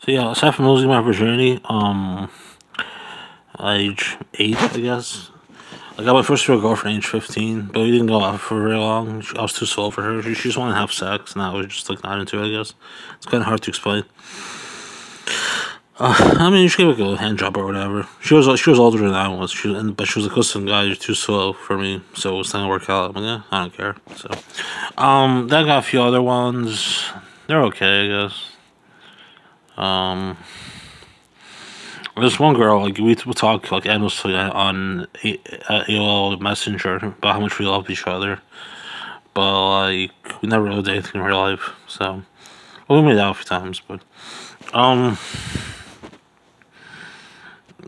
yeah, aside from losing my virginity, age 8, I guess. I got my first real girlfriend age 15, but we didn't go out for very long. I was too slow for her. She just wanted to have sex, and I was just like not into it, I guess. It's kind of hard to explain. I mean, she gave like a hand job or whatever. She was older than I was. But she was like, "Listen, guys, you're too slow for me." So it's not gonna work out. I'm like, yeah, I don't care. So, then I got a few other ones. They're okay, I guess. There's one girl like we talk like endlessly on AOL Messenger about how much we love each other, but like we never really did anything in real life. So, well, we made out a few times, but um.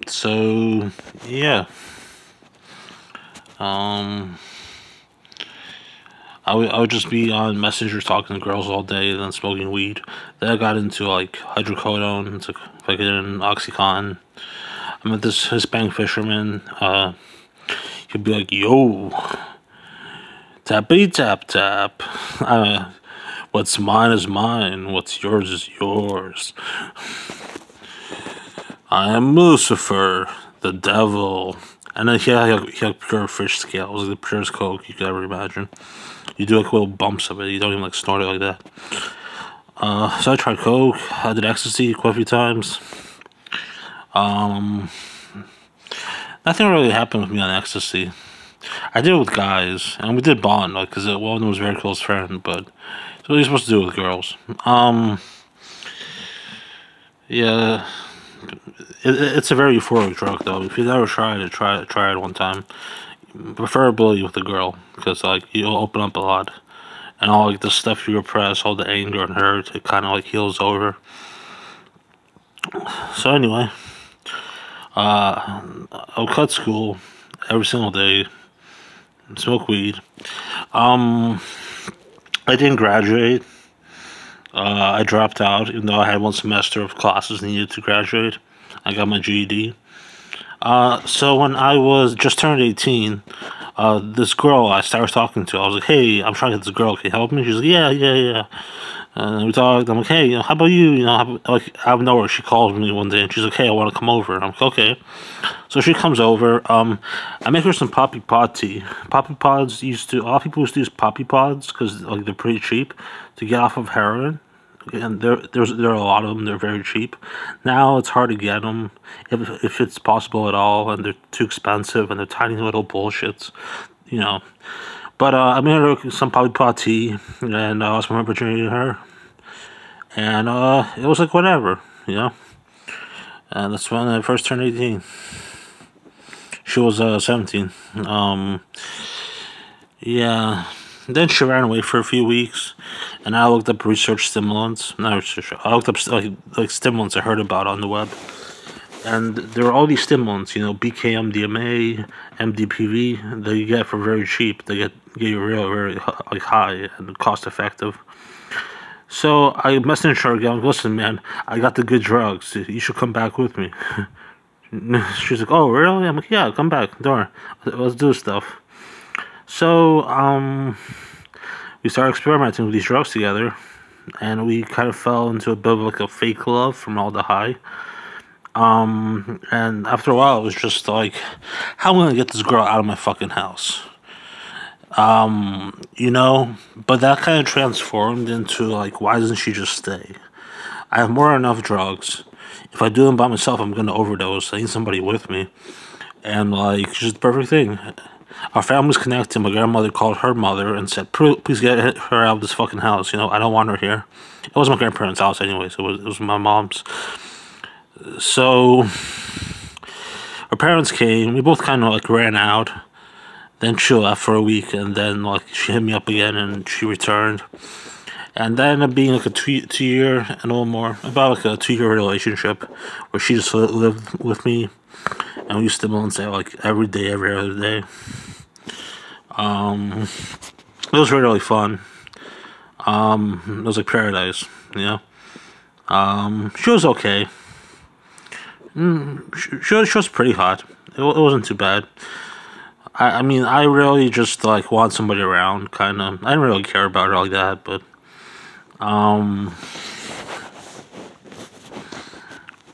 So yeah, um, I would just be on Messenger talking to girls all day, and then smoking weed. Then I got into like hydrocodone, it's like fucking OxyContin. I met this Hispanic fisherman. He'd be like, "Yo, tappity tap tap. What's mine is mine. What's yours is yours. I am Lucifer, the devil." And then he had pure fish scales, like the purest coke you could ever imagine. You do like little bumps of it, you don't even like snort it like that. So I tried coke, I did ecstasy quite a few times. Nothing really happened with me on ecstasy. I did it with guys, and we did bond, like, because one was a very close friend, but it's what you're supposed to do with girls. Yeah. It's a very euphoric drug, though. If you've never tried it, try it one time. Preferably with a girl, because like you'll open up a lot, and all like the stuff you repress, all the anger and hurt, it kind of like heals over. So anyway, I'll cut school every single day, smoke weed. I didn't graduate. I dropped out, even though I had one semester of classes needed to graduate. I got my GED. So when I was just turned 18, this girl I started talking to, I was like, "Hey, I'm trying to get this girl. Can you help me?" She's like, "Yeah, yeah, yeah." And we talked. I'm like, "Hey, how about you? Like out of nowhere, she calls me one day and she's like, 'Hey, I want to come over.' I'm like, "Okay." So she comes over. I make her some poppy pod tea. Poppy pods a lot of people used to use poppy pods because like they're pretty cheap to get off of heroin. And there are a lot of them. They're very cheap. Now it's hard to get them if it's possible at all, and they're too expensive and they're tiny little bullshits, you know. But I made her some poppy pot tea, and I was my virginity to her, and it was like whatever, you know. And that's when I first turned 18. She was 17. Yeah. Then she ran away for a few weeks, and I looked up research stimulants. Not research. I looked up like stimulants I heard about on the web, and there are all these stimulants. You know, BKMDMA, MDPV. That you get for very cheap. They get you really very like high and cost effective. So I messaged her again. "Listen, man, I got the good drugs. You should come back with me." She's like, "Oh, really?" I'm like, "Yeah, come back. Don't worry. Let's do stuff." So, we started experimenting with these drugs together, and we kind of fell into a bit of like a fake love from all the high. And after a while, it was just like, how am I gonna get this girl out of my fucking house? You know, but that kind of transformed into like, why doesn't she just stay? I have more than enough drugs. If I do them by myself, I'm gonna overdose. I need somebody with me, and like, she's the perfect thing. Our family's connected. My grandmother called her mother and said, "Please get her out of this fucking house. You know, I don't want her here." It was my grandparents' house anyway, so it was my mom's. So, her parents came. We both kind of like ran out. Then she left for a week, and then like she hit me up again, and she returned. And that ended up being like a 2 year and a little more, about like a 2 year relationship, where she just lived with me, and we used stimulants like every day, every other day. It was really fun. It was like paradise, you know. She was okay. She was pretty hot. It wasn't too bad. I mean, I really just like want somebody around, kind of. I didn't really care about her like that, but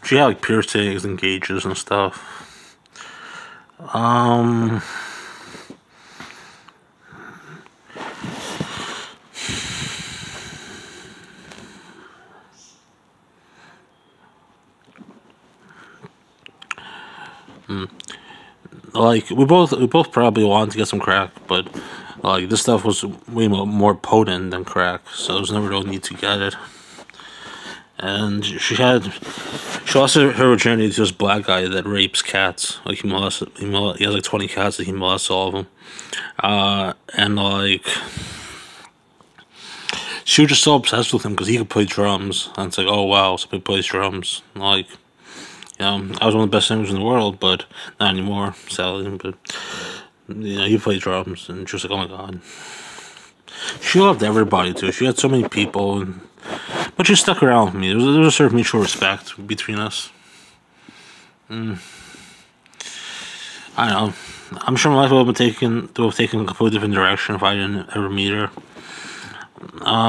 She had like piercings and gauges and stuff. Um, like we both probably wanted to get some crack, but like this stuff was way more potent than crack, so there was never no need to get it. And she lost her virginity to this black guy that rapes cats. Like he has like 20 cats that he molests all of them. And like she was just so obsessed with him because he could play drums, and it's like, oh wow, somebody plays drums. Like, I was one of the best singers in the world, but not anymore, sadly. But he played drums, and she was like, oh my god. She loved everybody too. She had so many people, but she stuck around with me. There was a sort of mutual respect between us. I don't know. I'm sure my life would have taken a completely different direction if I didn't ever meet her.